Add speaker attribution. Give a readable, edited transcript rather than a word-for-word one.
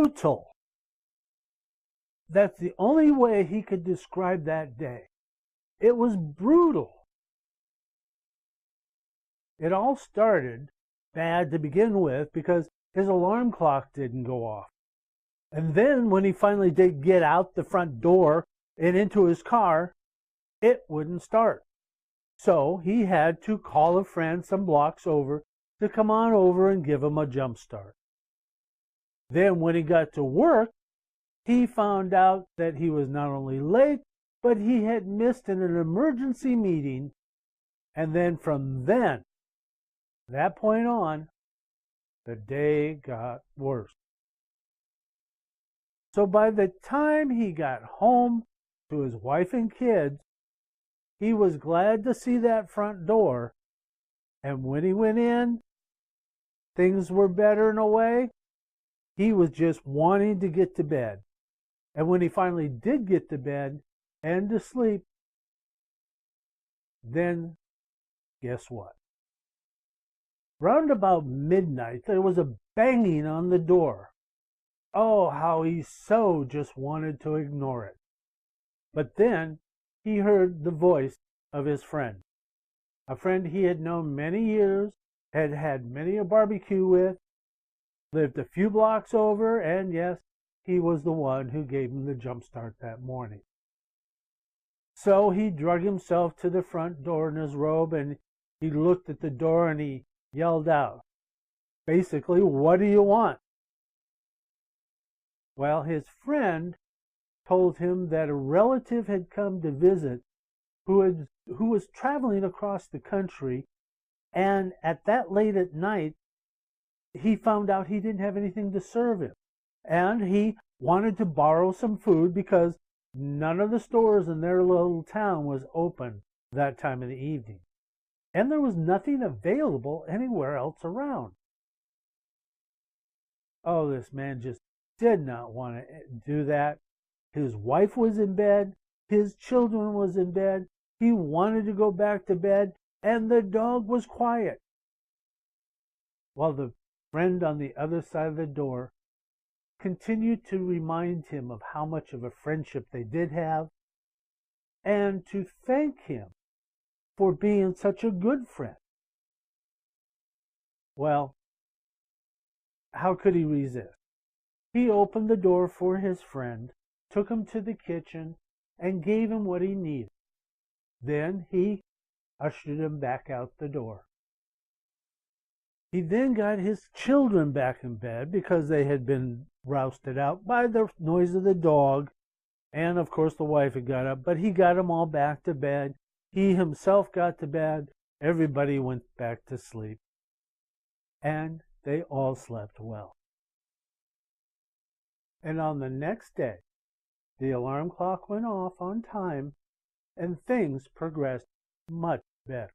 Speaker 1: brutal. That's the only way he could describe that day. It was brutal. It all started bad to begin with because his alarm clock didn't go off. And then when he finally did get out the front door and into his car, it wouldn't start. So he had to call a friend some blocks over to come on over and give him a jump start. Then when he got to work, he found out that he was not only late, but he had missed an emergency meeting. And then from that point on, the day got worse. So by the time he got home to his wife and kids, he was glad to see that front door. And when he went in, things were better in a way. He was just wanting to get to bed. And when he finally did get to bed and to sleep, then guess what? Round about midnight, there was a banging on the door. Oh, how he so just wanted to ignore it. But then he heard the voice of his friend, a friend he had known many years, had had many a barbecue with, lived a few blocks over, and yes, he was the one who gave him the jump start that morning. So he drug himself to the front door in his robe, and he looked at the door and he yelled out, basically, "What do you want?" Well, his friend told him that a relative had come to visit who was traveling across the country, and at that late at night, he found out he didn't have anything to serve him. And he wanted to borrow some food because none of the stores in their little town was open that time of the evening. And there was nothing available anywhere else around. Oh, this man just did not want to do that. His wife was in bed. His children was in bed. He wanted to go back to bed, and the dog was quiet. While the friend on the other side of the door continued to remind him of how much of a friendship they did have, and to thank him for being such a good friend. Well, how could he resist? He opened the door for his friend, took him to the kitchen, and gave him what he needed. Then he ushered him back out the door. He then got his children back in bed because they had been rousted out by the noise of the dog. And of course the wife had got up, but he got them all back to bed. He himself got to bed. Everybody went back to sleep. And they all slept well. And on the next day, the alarm clock went off on time, and things progressed much better.